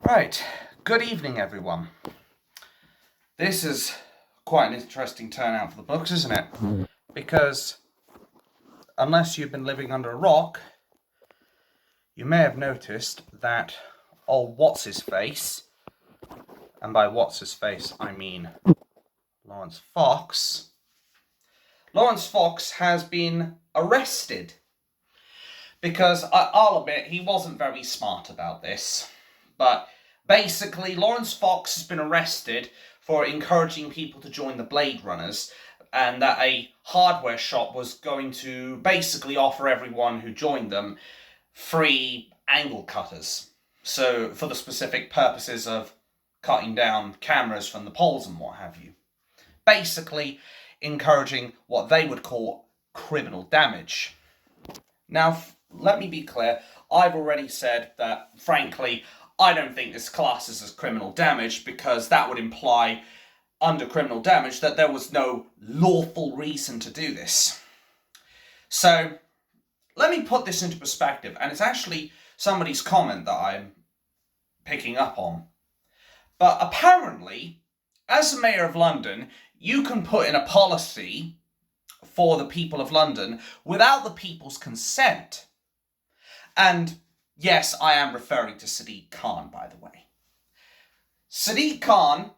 Right, good evening everyone. This is quite an interesting turnout for the books, isn't it? Because unless you've been living under a rock, you may have noticed that old What's-His-Face, and by What's-His-Face I mean Laurence Fox, Laurence Fox has been arrested. Because I'll admit, he wasn't very smart about this. But basically, Laurence Fox has been arrested for encouraging people to join the Blade Runners, and that a hardware shop was going to basically offer everyone who joined them free angle cutters. So, for the specific purposes of cutting down cameras from the poles and what have you. Basically, encouraging what they would call criminal damage. Now, let me be clear, I've already said that, frankly, I don't think this classes as criminal damage because that would imply, under criminal damage, that there was no lawful reason to do this. So, let me put this into perspective, and it's actually somebody's comment that I'm picking up on. But apparently, as the Mayor of London, you can put in a policy for the people of London without the people's consent. And yes, I am referring to Sadiq Khan, by the way. Sadiq Khan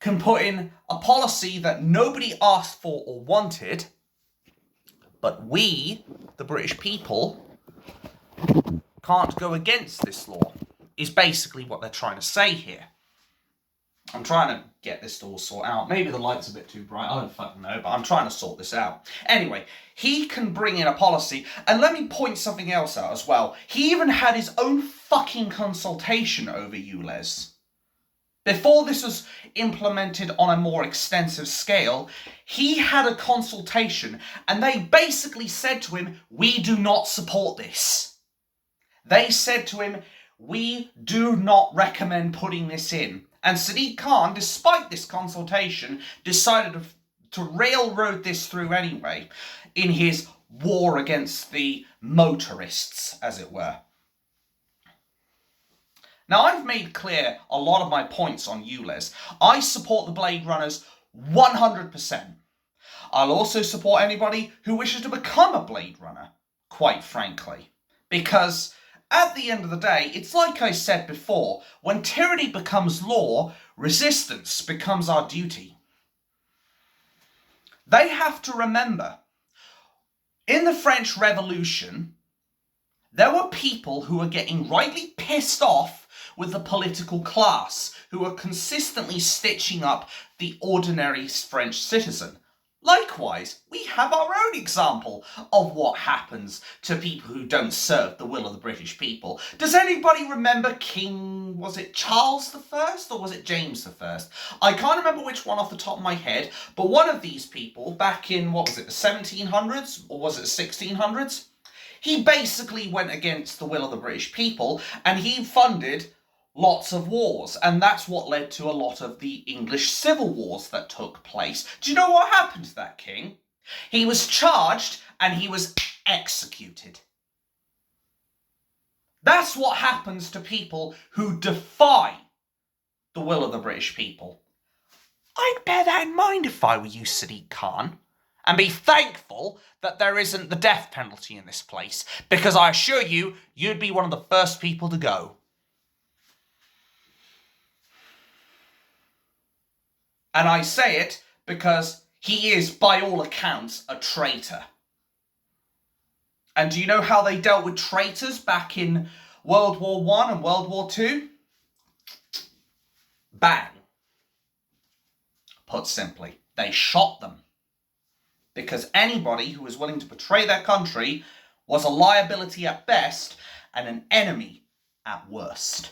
can put in a policy that nobody asked for or wanted, but we, the British people, can't go against this law, is basically what they're trying to say here. I'm trying to get this to all sort out. Maybe the light's a bit too bright, I don't fucking know, but I'm trying to sort this out. Anyway, he can bring in a policy, and let me point something else out as well. He even had his own fucking consultation over ULEZ. Before this was implemented on a more extensive scale, he had a consultation, and they basically said to him, we do not support this. They said to him, we do not recommend putting this in. And Sadiq Khan, despite this consultation, decided to railroad this through anyway in his war against the motorists, as it were. Now, I've made clear a lot of my points on ULEZ. I support the Blade Runners 100%. I'll also support anybody who wishes to become a Blade Runner, quite frankly. Because at the end of the day, it's like I said before, when tyranny becomes law, resistance becomes our duty. They have to remember, in the French Revolution, there were people who were getting rightly pissed off with the political class, who were consistently stitching up the ordinary French citizen. Likewise, we have our own example of what happens to people who don't serve the will of the British people. Does anybody remember King, was it Charles I or was it James I? I can't remember which one off the top of my head, but one of these people back in, what was it, the 1700s or was it the 1600s? He basically went against the will of the British people and he funded lots of wars, and that's what led to a lot of the English civil wars that took place. Do you know what happened to that king? He was charged and he was executed. That's what happens to people who defy the will of the British people. I'd bear that in mind if I were you, Sadiq Khan, and be thankful that there isn't the death penalty in this place, because I assure you, you'd be one of the first people to go. And I say it because he is, by all accounts, a traitor. And do you know how they dealt with traitors back in World War I and World War II? Bang. Put simply, they shot them. Because anybody who was willing to betray their country was a liability at best and an enemy at worst.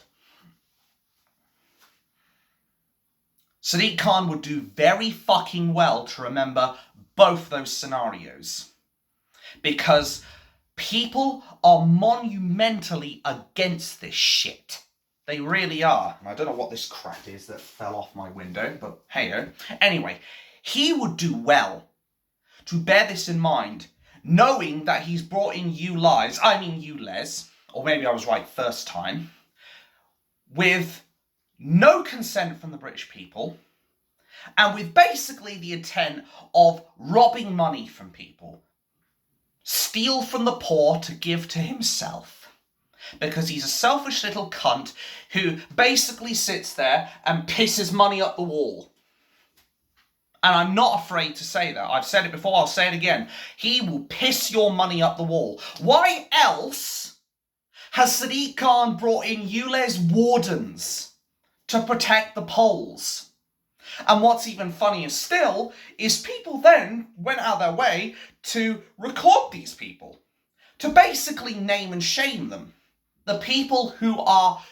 Sadiq Khan would do very fucking well to remember both those scenarios. Because people are monumentally against this shit. They really are. I don't know what this crap is that fell off my window, but hey-o. Anyway, he would do well to bear this in mind, knowing that he's brought in ULEZ, or maybe I was right first time, with no consent from the British people, and with basically the intent of robbing money from people. Steal from the poor to give to himself. Because he's a selfish little cunt who basically sits there and pisses money up the wall. And I'm not afraid to say that. I've said it before, I'll say it again. He will piss your money up the wall. Why else has Sadiq Khan brought in ULEZ wardens to protect the polls? And what's even funnier still is people then went out of their way to record these people, to basically name and shame them. The people who are,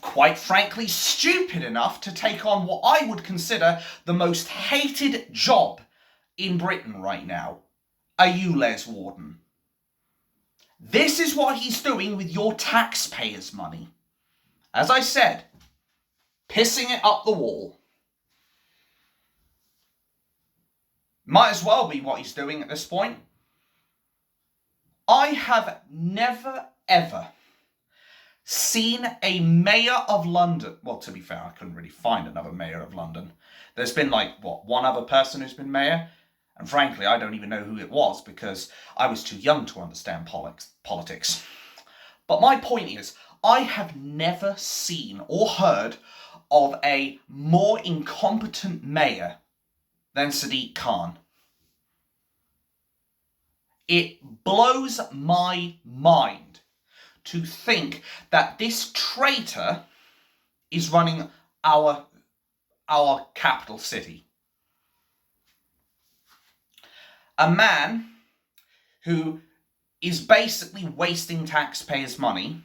quite frankly, stupid enough to take on what I would consider the most hated job in Britain right now, a ULEZ warden. This is what he's doing with your taxpayers' money. As I said, pissing it up the wall. Might as well be what he's doing at this point. I have never, ever seen a mayor of London. Well, to be fair, I couldn't really find another mayor of London. There's been one other person who's been mayor? And frankly, I don't even know who it was because I was too young to understand politics. But my point is, I have never seen or heard of a more incompetent mayor than Sadiq Khan. It blows my mind to think that this traitor is running our capital city. A man who is basically wasting taxpayers' money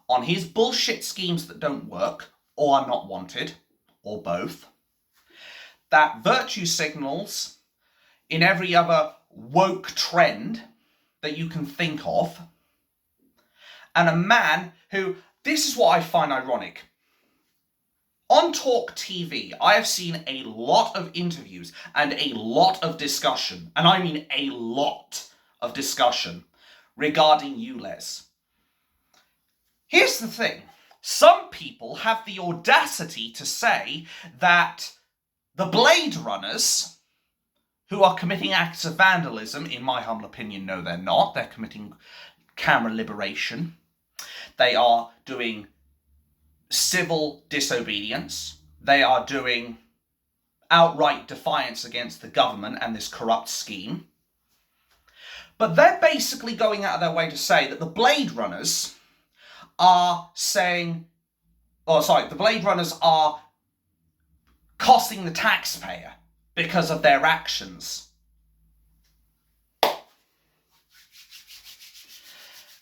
on his bullshit schemes that don't work, or are not wanted, or both, that virtue signals in every other woke trend that you can think of, and a man who, this is what I find ironic. On Talk TV, I have seen a lot of interviews and a lot of discussion, and I mean a lot of discussion regarding ULEZ. Here's the thing. Some people have the audacity to say that the Blade Runners, who are committing acts of vandalism, in my humble opinion, no, they're not. They're committing camera liberation. They are doing civil disobedience. They are doing outright defiance against the government and this corrupt scheme. But they're basically going out of their way to say that the Blade Runners are the Blade Runners are costing the taxpayer because of their actions.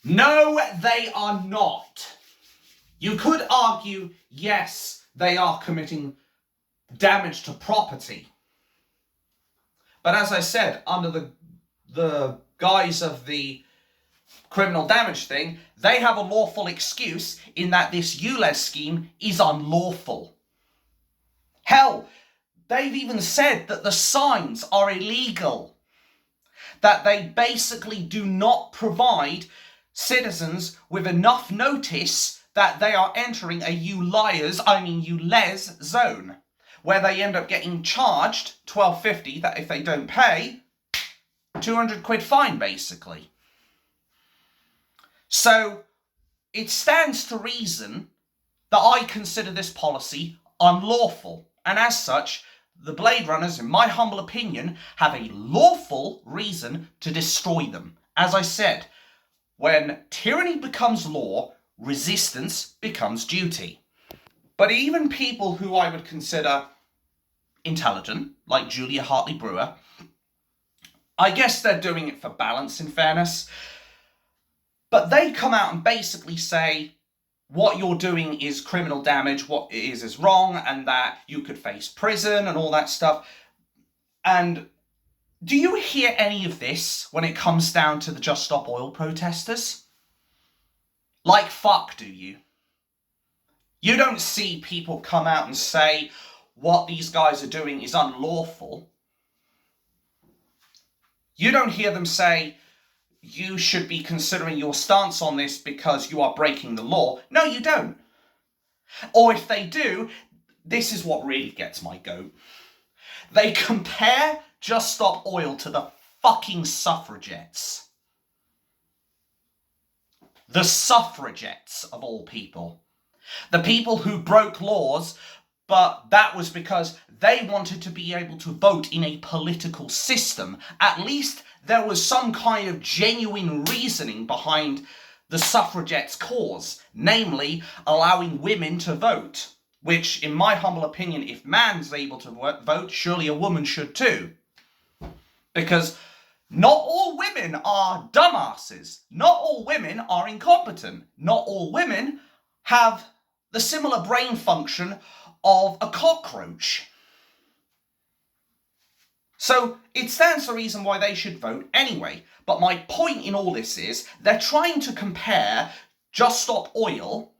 No, they are not. You could argue, yes, they are committing damage to property. But as I said, under the guise of the criminal damage thing, they have a lawful excuse in that this ULEZ scheme is unlawful. Hell, they've even said that the signs are illegal. That they basically do not provide citizens with enough notice that they are entering a ULEZ zone, where they end up getting charged £12.50, that if they don't pay, 200 quid fine, basically. So, it stands to reason that I consider this policy unlawful, and as such, the Blade Runners, in my humble opinion, have a lawful reason to destroy them. As I said, when tyranny becomes law, resistance becomes duty. But even people who I would consider intelligent, like Julia Hartley-Brewer, I guess they're doing it for balance, in fairness, but they come out and basically say what you're doing is criminal damage, what it is wrong, and that you could face prison and all that stuff. And do you hear any of this when it comes down to the Just Stop Oil protesters? Like fuck, do you? You don't see people come out and say what these guys are doing is unlawful. You don't hear them say you should be considering your stance on this because you are breaking the law. No, you don't. Or if they do, this is what really gets my goat. They compare Just Stop Oil to the fucking suffragettes. The suffragettes, of all people. The people who broke laws, but that was because they wanted to be able to vote in a political system. At least there was some kind of genuine reasoning behind the suffragettes' cause, namely allowing women to vote. Which, in my humble opinion, if man's able to vote, surely a woman should too. Because not all women are dumbasses. Not all women are incompetent. Not all women have the similar brain function of a cockroach. So it stands to reason why they should vote anyway. But my point in all this is they're trying to compare Just Stop Oil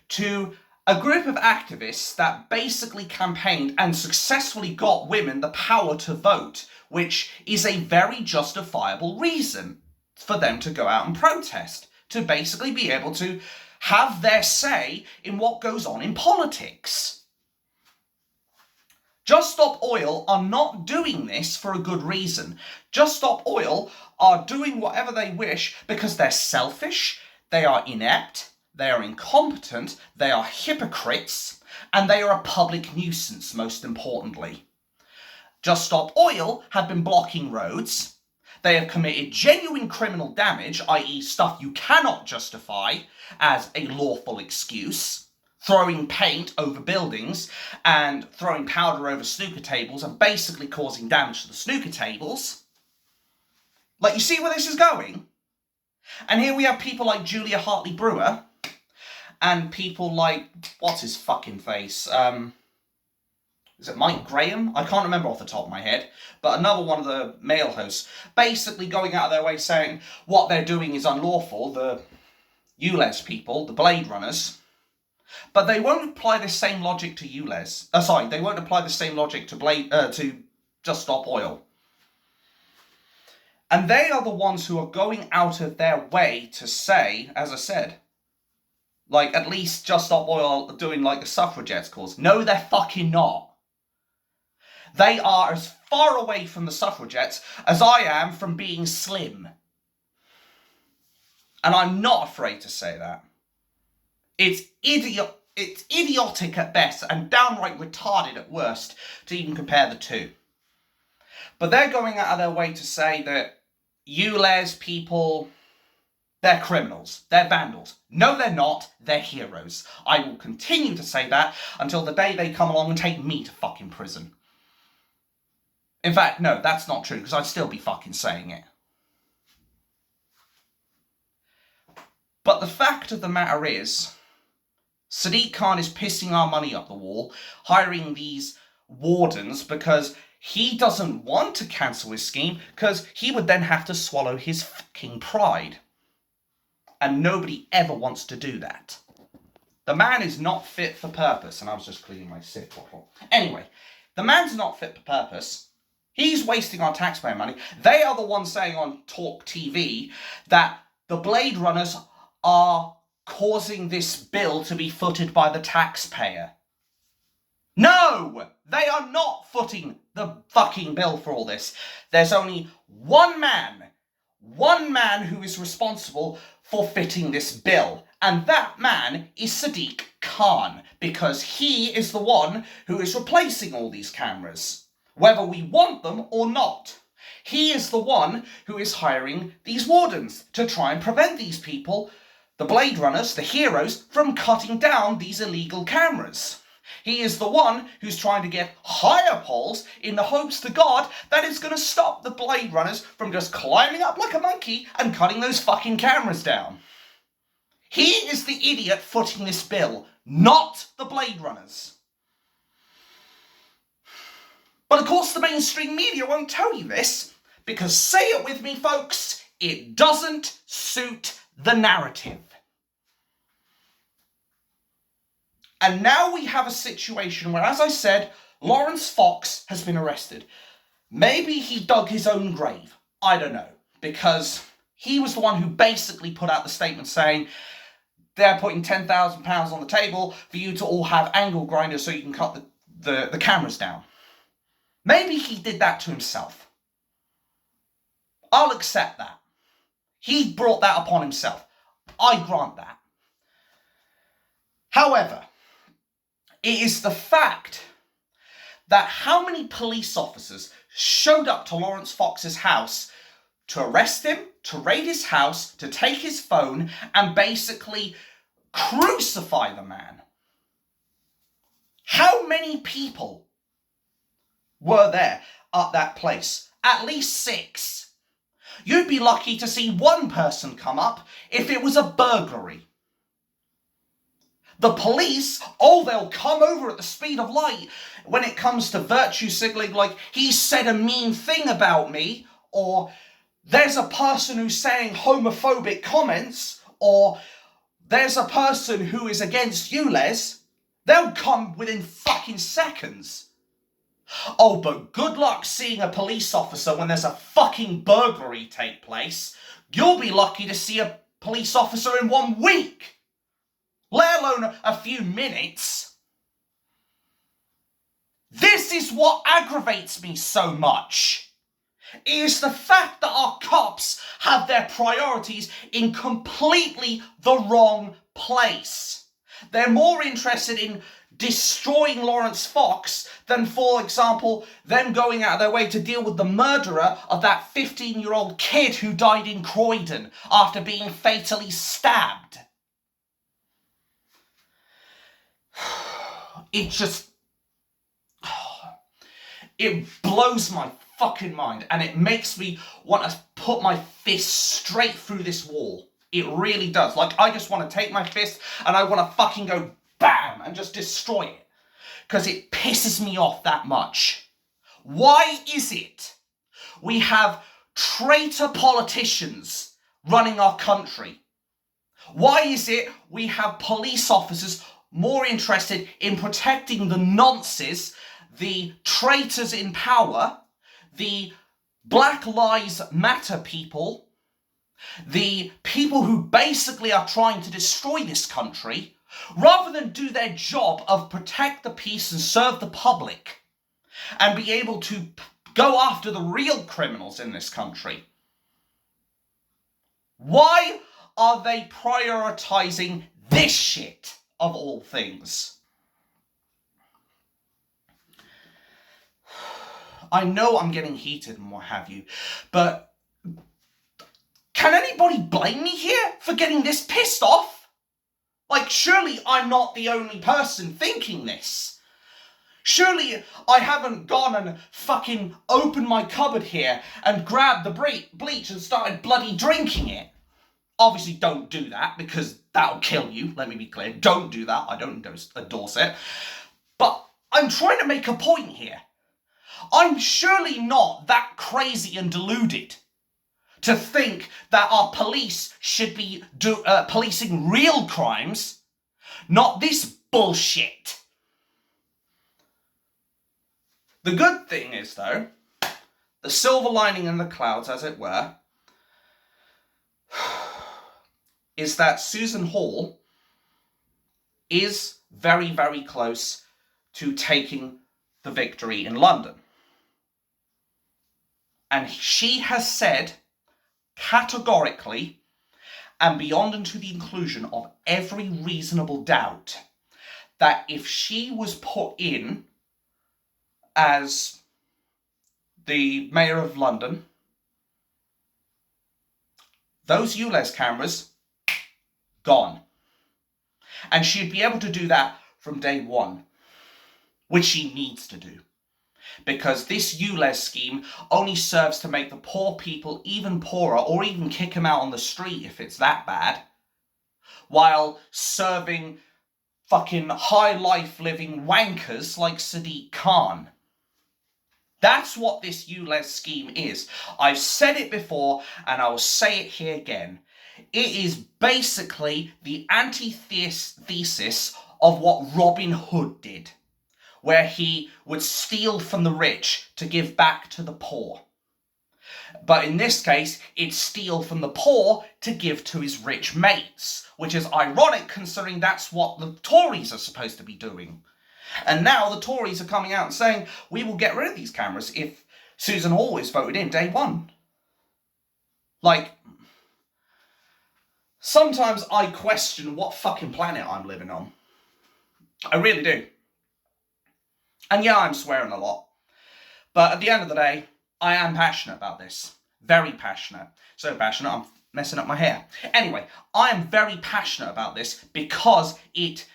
to a group of activists that basically campaigned and successfully got women the power to vote, which is a very justifiable reason for them to go out and protest, to basically be able to have their say in what goes on in politics. Just Stop Oil are not doing this for a good reason. Just Stop Oil are doing whatever they wish because they're selfish, they are inept, they are incompetent, they are hypocrites, and they are a public nuisance, most importantly. Just Stop Oil have been blocking roads. They have committed genuine criminal damage, i.e. stuff you cannot justify as a lawful excuse. Throwing paint over buildings and throwing powder over snooker tables and basically causing damage to the snooker tables. Like, you see where this is going? And here we have people like Julia Hartley-Brewer and people like, what's his fucking face? Is it Mike Graham? I can't remember off the top of my head. But another one of the male hosts basically going out of their way saying what they're doing is unlawful, the ULEZ people, the Blade Runners. But they won't apply the same logic to ULEZ. They won't apply the same logic to Just Stop Oil. And they are the ones who are going out of their way to say, as I said, like, at least Just Stop Oil are doing like the suffragettes cause. No, they're fucking not. They are as far away from the suffragettes as I am from being slim. And I'm not afraid to say that. It's idiotic at best and downright retarded at worst to even compare the two. But they're going out of their way to say that ULEZ people, they're criminals, they're vandals. No, they're not, they're heroes. I will continue to say that until the day they come along and take me to fucking prison. In fact, no, that's not true, because I'd still be fucking saying it. But the fact of the matter is, Sadiq Khan is pissing our money up the wall, hiring these wardens because he doesn't want to cancel his scheme, because he would then have to swallow his fucking pride. And nobody ever wants to do that. The man is not fit for purpose. And I was just cleaning my sip bottle. Anyway, the man's not fit for purpose. He's wasting our taxpayer money. They are the ones saying on Talk TV that the Blade Runners are causing this bill to be footed by the taxpayer. No! They are not footing the fucking bill for all this. There's only one man who is responsible for fitting this bill. And that man is Sadiq Khan, because he is the one who is replacing all these cameras, whether we want them or not. He is the one who is hiring these wardens to try and prevent these people, the Blade Runners, the heroes, from cutting down these illegal cameras. He is the one who's trying to get higher poles in the hopes to God that it's going to stop the Blade Runners from just climbing up like a monkey and cutting those fucking cameras down. He is the idiot footing this bill, not the Blade Runners. But of course the mainstream media won't tell you this, because, say it with me folks, it doesn't suit the narrative. And now we have a situation where, as I said, Laurence Fox has been arrested. Maybe he dug his own grave. I don't know. Because He was the one who basically put out the statement saying, they're putting £10,000 on the table for you to all have angle grinders so you can cut the cameras down. Maybe he did that to himself. I'll accept that. He brought that upon himself. I grant that. However, it is the fact that how many police officers showed up to Laurence Fox's house to arrest him, to raid his house, to take his phone, and basically crucify the man. How many people were there at that place? At least 6. You'd be lucky to see one person come up if it was a burglary. The police, they'll come over at the speed of light when it comes to virtue signaling, like, he said a mean thing about me, or there's a person who's saying homophobic comments, or there's a person who is against you, Les. They'll come within fucking seconds. Oh, but good luck seeing a police officer when there's a fucking burglary take place. You'll be lucky to see a police officer in 1 week, let alone a few minutes. This is what aggravates me so much. It is the fact that our cops have their priorities in completely the wrong place. They're more interested in destroying Laurence Fox than, for example, them going out of their way to deal with the murderer of that 15-year-old kid who died in Croydon after being fatally stabbed. It blows my fucking mind, and it makes me want to put my fist straight through this wall. It really does. Like, I just want to take my fist and I want to fucking go BAM and just destroy it. Because it pisses me off that much. Why is it we have traitor politicians running our country? Why is it we have police officers more interested in protecting the nonces, the traitors in power, the Black Lives Matter people, the people who basically are trying to destroy this country, rather than do their job of protect the peace and serve the public and be able to go after the real criminals in this country? Why are they prioritizing this shit of all things? I know I'm getting heated and what have you, but can anybody blame me here for getting this pissed off? Like, surely I'm not the only person thinking this. Surely I haven't gone and fucking opened my cupboard here and grabbed the bleach and started bloody drinking it. Obviously don't do that, because that'll kill you, let me be clear. Don't do that, I don't endorse it. But I'm trying to make a point here. I'm surely not that crazy and deluded to think that our police should be policing real crimes, not this bullshit. The good thing is, though, the silver lining in the clouds, as it were, is that Susan Hall is very, very close to taking the victory in London. And she has said categorically, and beyond and to the inclusion of every reasonable doubt, that if she was put in as the Mayor of London, those ULEZ cameras, gone. And she'd be able to do that from day one, which she needs to do. Because this ULEZ scheme only serves to make the poor people even poorer, or even kick them out on the street if it's that bad, while serving fucking high life living wankers like Sadiq Khan. That's what this ULEZ scheme is. I've said it before and I will say it here again. It is basically the antithesis of what Robin Hood did, where he would steal from the rich to give back to the poor. But in this case, it's steal from the poor to give to his rich mates, which is ironic considering that's what the Tories are supposed to be doing. And now the Tories are coming out and saying, we will get rid of these cameras if Susan Hall is voted in day one. Like, sometimes I question what fucking planet I'm living on. I really do. And yeah, I'm swearing a lot. But at the end of the day, I am passionate about this. Very passionate. So passionate, I'm messing up my hair. Anyway, I am very passionate about this because it,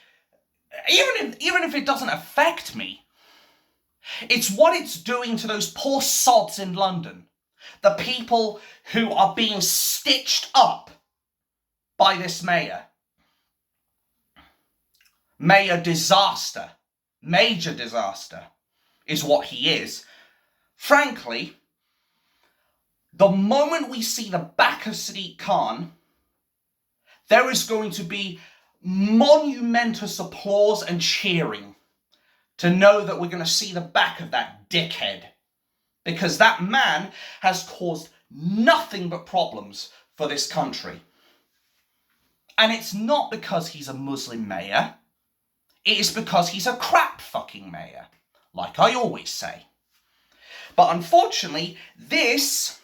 even if it doesn't affect me, it's what it's doing to those poor sods in London. The people who are being stitched up by this mayor. Mayor disaster. Major disaster is what he is. Frankly, the moment we see the back of Sadiq Khan, there is going to be monumentous applause and cheering to know that we're going to see the back of that dickhead. Because that man has caused nothing but problems for this country. And it's not because he's a Muslim mayor. It is because he's a crap fucking mayor. Like I always say. But unfortunately, this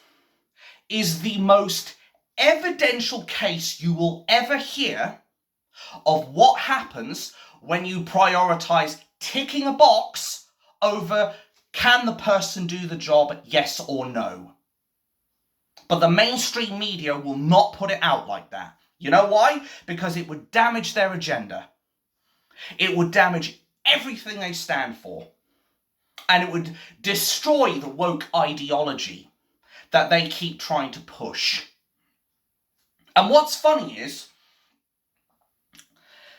is the most evidential case you will ever hear of what happens when you prioritize ticking a box over can the person do the job, yes or no. But the mainstream media will not put it out like that. You know why? Because it would damage their agenda. It would damage everything they stand for. And it would destroy the woke ideology that they keep trying to push. And what's funny is,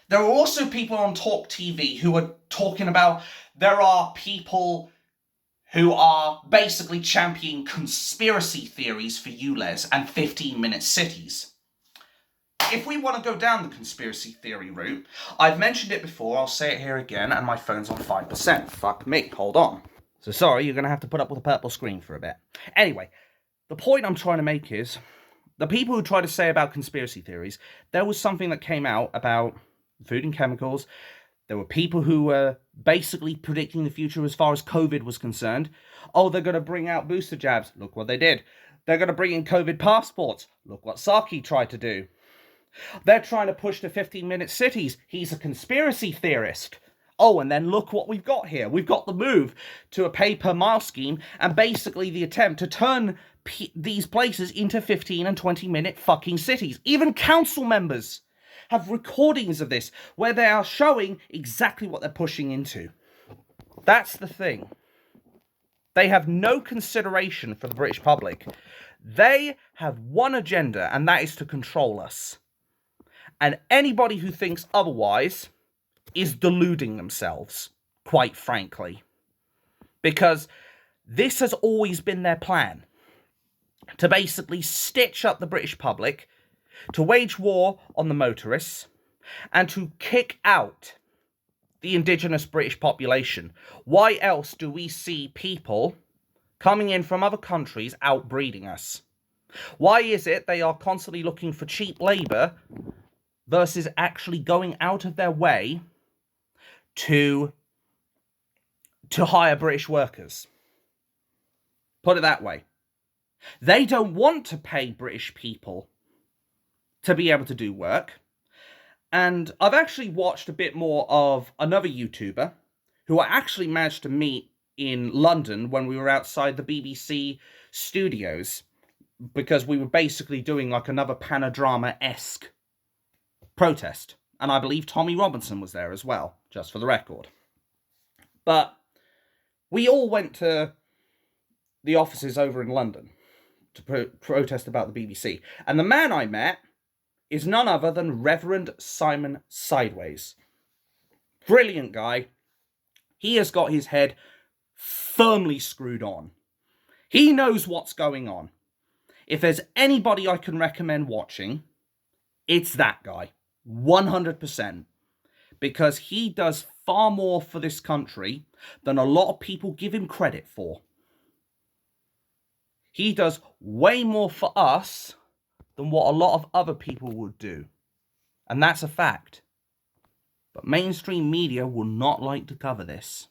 there are also people on Talk TV who are talking about there are people who are basically championing conspiracy theories for ULEZ and 15-minute cities. If we want to go down the conspiracy theory route, I've mentioned it before, I'll say it here again, and my phone's on 5%. Fuck me, hold on. So sorry, you're going to have to put up with a purple screen for a bit. Anyway, the point I'm trying to make is, the people who try to say about conspiracy theories, there was something that came out about food and chemicals. There were people who were basically predicting the future as far as COVID was concerned. Oh, they're going to bring out booster jabs. Look what they did. They're going to bring in COVID passports. Look what Saki tried to do. They're trying to push the 15-minute cities. He's a conspiracy theorist. Oh, and then look what we've got here. We've got the move to a pay-per-mile scheme and basically the attempt to turn these places into 15 and 20-minute fucking cities. Even council members have recordings of this where they are showing exactly what they're pushing into. That's the thing. They have no consideration for the British public. They have one agenda, and that is to control us. And anybody who thinks otherwise is deluding themselves, quite frankly. Because this has always been their plan. To basically stitch up the British public, to wage war on the motorists, and to kick out the indigenous British population. Why else do we see people coming in from other countries outbreeding us? Why is it they are constantly looking for cheap labour versus actually going out of their way to hire British workers? Put it that way. They don't want to pay British people to be able to do work. And I've actually watched a bit more of another YouTuber who I actually managed to meet in London when we were outside the BBC studios, because we were basically doing like another Panodrama-esque protest. And I believe Tommy Robinson was there as well, just for the record. But we all went to the offices over in London to protest about the BBC. And the man I met is none other than Reverend Simon Sideways. Brilliant guy. He has got his head firmly screwed on. He knows what's going on. If there's anybody I can recommend watching, it's that guy. 100%. Because he does far more for this country than a lot of people give him credit for. He does way more for us than what a lot of other people would do. And that's a fact. But mainstream media will not like to cover this,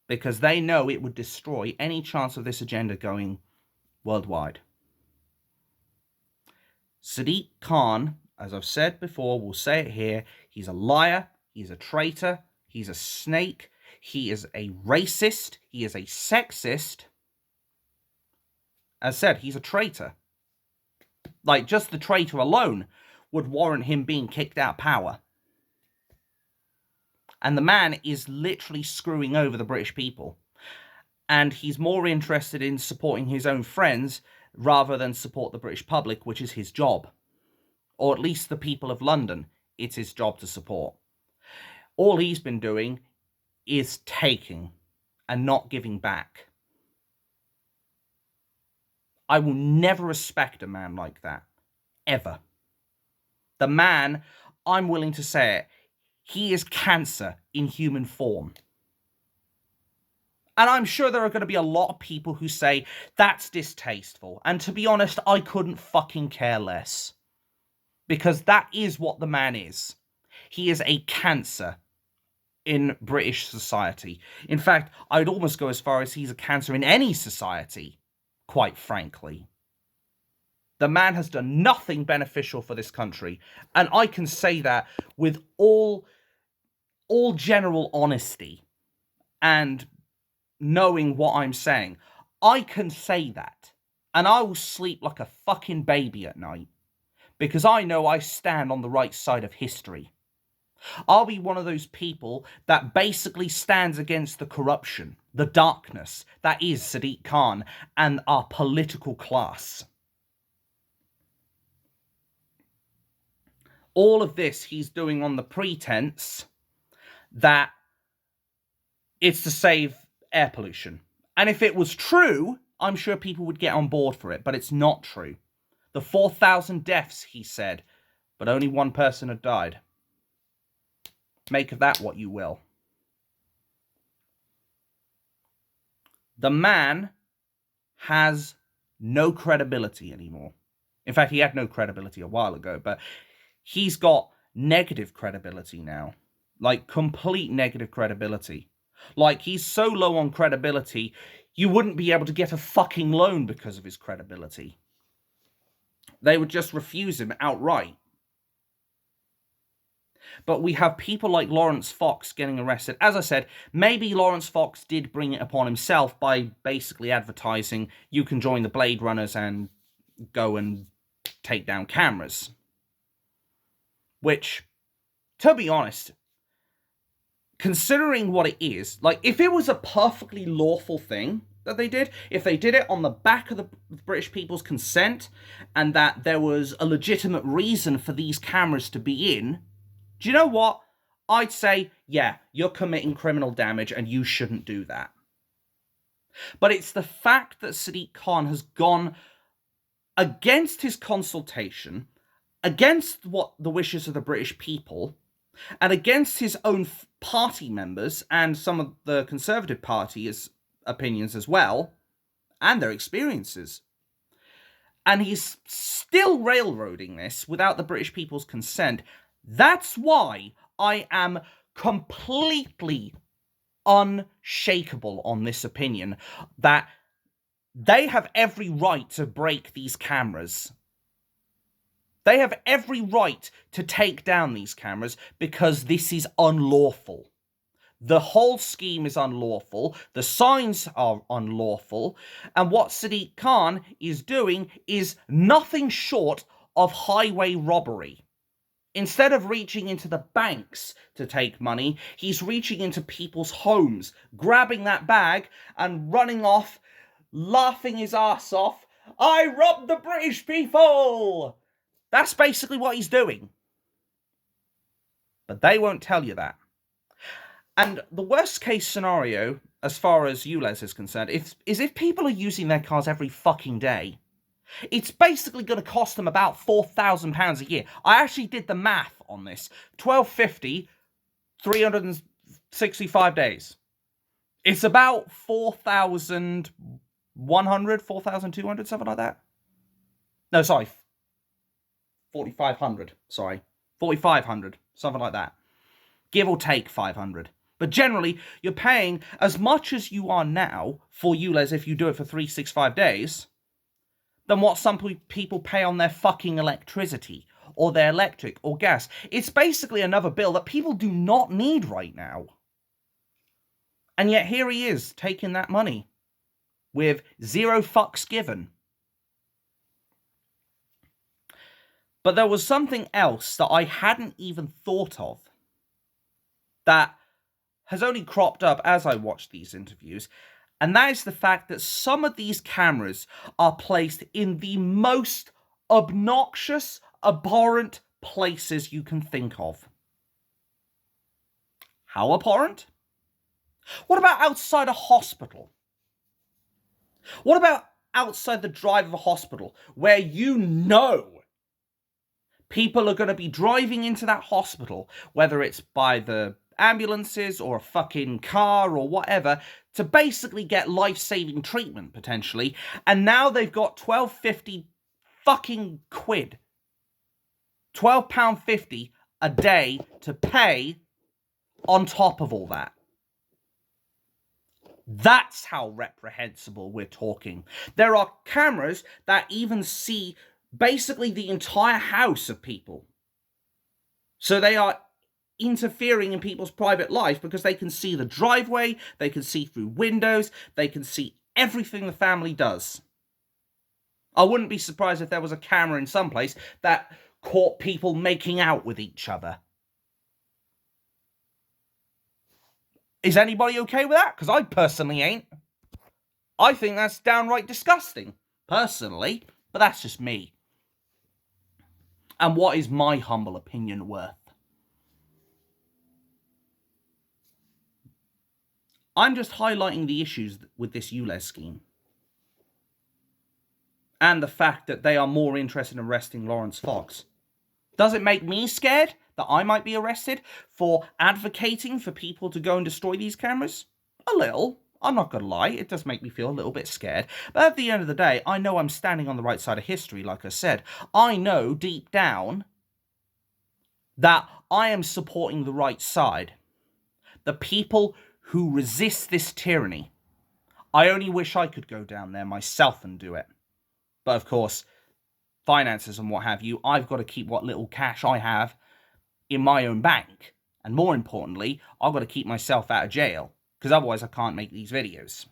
because they know it would destroy any chance of this agenda going worldwide. Sadiq Khan, as I've said before, will say it here, he's a liar, he's a traitor, he's a snake, he is a racist, he is a sexist. As said, he's a traitor. Like, just the traitor alone would warrant him being kicked out of power. And the man is literally screwing over the British people. And he's more interested in supporting his own friends rather than support the British public, which is his job. Or at least the people of London, it's his job to support. All he's been doing is taking and not giving back. I will never respect a man like that. Ever. The man, I'm willing to say it, he is cancer in human form. And I'm sure there are going to be a lot of people who say, that's distasteful. And to be honest, I couldn't fucking care less. Because that is what the man is. He is a cancer in British society. In fact, I'd almost go as far as he's a cancer in any society, quite frankly. The man has done nothing beneficial for this country. And I can say that with all general honesty and knowing what I'm saying. I can say that. And I will sleep like a fucking baby at night. Because I know I stand on the right side of history. I'll be one of those people that basically stands against the corruption, the darkness that is Sadiq Khan and our political class. All of this he's doing on the pretense that it's to save air pollution. And if it was true, I'm sure people would get on board for it, but it's not true. The 4,000 deaths, he said, but only one person had died. Make of that what you will. The man has no credibility anymore. In fact, he had no credibility a while ago, but he's got negative credibility now. Like, complete negative credibility. Like, he's so low on credibility, you wouldn't be able to get a fucking loan because of his credibility. They would just refuse him outright. But we have people like Laurence Fox getting arrested. As I said, maybe Laurence Fox did bring it upon himself by basically advertising, you can join the Blade Runners and go and take down cameras. Which, to be honest, considering what it is, like, if it was a perfectly lawful thing that they did, if they did it on the back of the British people's consent, and that there was a legitimate reason for these cameras to be in, do you know what? I'd say, yeah, you're committing criminal damage and you shouldn't do that. But it's the fact that Sadiq Khan has gone against his consultation, against what the wishes of the British people, and against his own party members and some of the Conservative Party's opinions as well, and their experiences. And he's still railroading this without the British people's consent. That's why I am completely unshakable on this opinion, that they have every right to break these cameras. They have every right to take down these cameras because this is unlawful. The whole scheme is unlawful. The signs are unlawful. And what Sadiq Khan is doing is nothing short of highway robbery. Instead of reaching into the banks to take money, he's reaching into people's homes, grabbing that bag and running off, laughing his ass off. I robbed the British people! That's basically what he's doing. But they won't tell you that. And the worst case scenario, as far as ULEZ is concerned, is if people are using their cars every fucking day. It's basically going to cost them about £4,000 a year. I actually did the math on this. £1,250, 365 days. It's about £4,000 4,100, 4,200, something like that. No, sorry. 4,500. Sorry. 4,500, something like that. Give or take 500. But generally, you're paying as much as you are now for ULEZ if you do it for 365 days than what some people pay on their fucking electricity or their electric or gas. It's basically another bill that people do not need right now. And yet here he is taking that money with zero fucks given. But there was something else that I hadn't even thought of that has only cropped up as I watched these interviews, and that is the fact that some of these cameras are placed in the most obnoxious, abhorrent places you can think of. How abhorrent? What about outside a hospital? What about outside the drive of a hospital where you know people are going to be driving into that hospital, whether it's by the ambulances or a fucking car or whatever, to basically get life-saving treatment, potentially, and now they've got £12.50 fucking quid. £12.50 a day to pay on top of all that. That's how reprehensible we're talking. There are cameras that even see basically the entire house of people. So they are interfering in people's private life because they can see the driveway, they can see through windows, they can see everything the family does. I wouldn't be surprised if there was a camera in some place that caught people making out with each other. Is anybody okay with that? Because I personally ain't. I think that's downright disgusting, personally, but that's just me. And what is my humble opinion worth? I'm just highlighting the issues with this ULEZ scheme. And the fact that they are more interested in arresting Laurence Fox. Does it make me scared that I might be arrested for advocating for people to go and destroy these cameras? A little. I'm not going to lie. It does make me feel a little bit scared. But at the end of the day, I know I'm standing on the right side of history, like I said. I know deep down that I am supporting the right side. The people who resist this tyranny. I only wish I could go down there myself and do it. But of course, finances and what have you, I've got to keep what little cash I have in my own bank. And more importantly, I've got to keep myself out of jail, because otherwise I can't make these videos.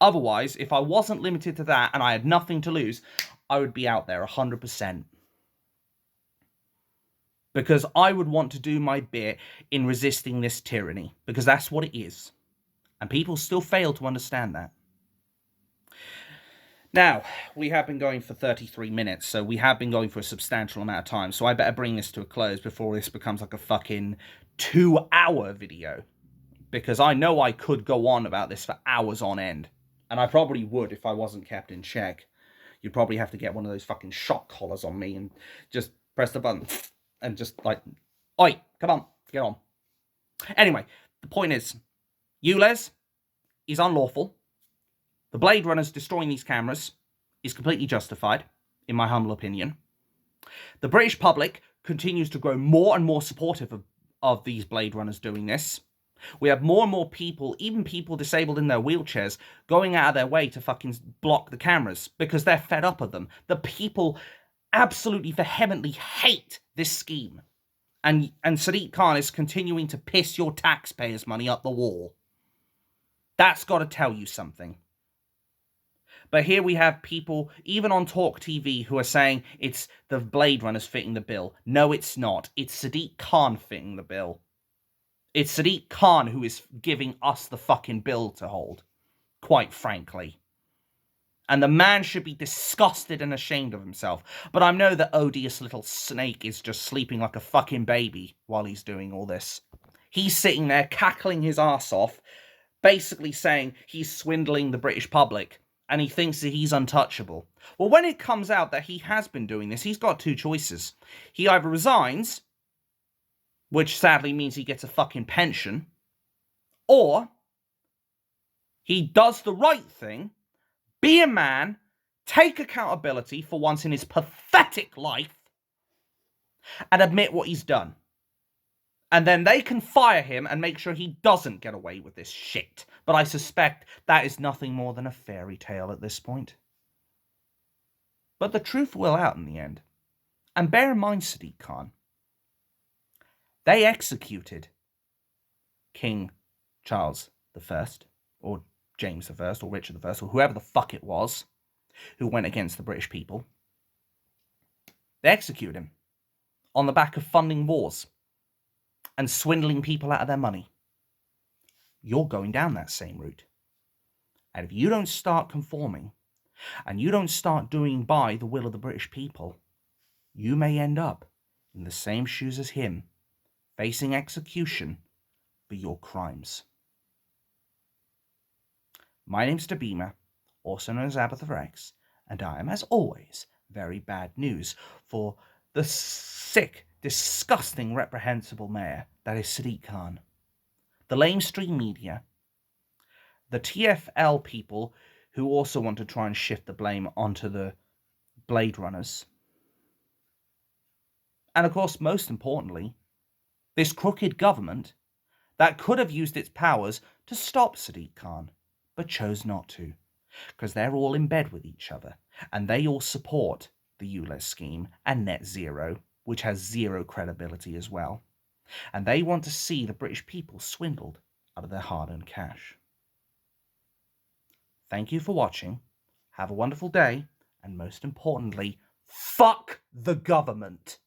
Otherwise, if I wasn't limited to that and I had nothing to lose, I would be out there 100%. Because I would want to do my bit in resisting this tyranny, because that's what it is. And people still fail to understand that. Now, we have been going for 33 minutes, so we have been going for a substantial amount of time, so I better bring this to a close before this becomes like a fucking 2-hour video. Because I know I could go on about this for hours on end. And I probably would if I wasn't kept in check. You'd probably have to get one of those fucking shock collars on me and just press the button and just like, oi, come on, get on. Anyway, the point is, ULEZ is unlawful. The Blade Runners destroying these cameras is completely justified, in my humble opinion. The British public continues to grow more and more supportive of these Blade Runners doing this. We have more and more people, even people disabled in their wheelchairs, going out of their way to fucking block the cameras because they're fed up of them. The people absolutely vehemently hate this scheme. And Sadiq Khan is continuing to piss your taxpayers' money up the wall. That's got to tell you something. But here we have people, even on Talk TV, who are saying it's the Blade Runners fitting the bill. No, it's not. It's Sadiq Khan fitting the bill. It's Sadiq Khan who is giving us the fucking bill to hold, quite frankly. And the man should be disgusted and ashamed of himself. But I know that odious little snake is just sleeping like a fucking baby while he's doing all this. He's sitting there cackling his ass off, basically saying he's swindling the British public. And he thinks that he's untouchable. Well, when it comes out that he has been doing this, he's got two choices. He either resigns, which sadly means he gets a fucking pension, or he does the right thing, be a man, take accountability for once in his pathetic life, and admit what he's done. And then they can fire him and make sure he doesn't get away with this shit. But I suspect that is nothing more than a fairy tale at this point. But the truth will out in the end. And bear in mind, Sadiq Khan, they executed King Charles I, or James I, or Richard I, or whoever the fuck it was, who went against the British people. They executed him on the back of funding wars and swindling people out of their money. You're going down that same route. And if you don't start conforming, and you don't start doing by the will of the British people, you may end up in the same shoes as him, facing execution for your crimes. My name's Dabima, also known as Abatha Rex, and I am, as always, very bad news for the sick, disgusting, reprehensible mayor that is Sadiq Khan, the lamestream media, the TFL people who also want to try and shift the blame onto the Blade Runners, and of course, most importantly, this crooked government that could have used its powers to stop Sadiq Khan, but chose not to, because they're all in bed with each other, and they all support the ULEZ scheme and net zero, which has zero credibility as well. And they want to see the British people swindled out of their hard-earned cash. Thank you for watching. Have a wonderful day, and most importantly, fuck the government.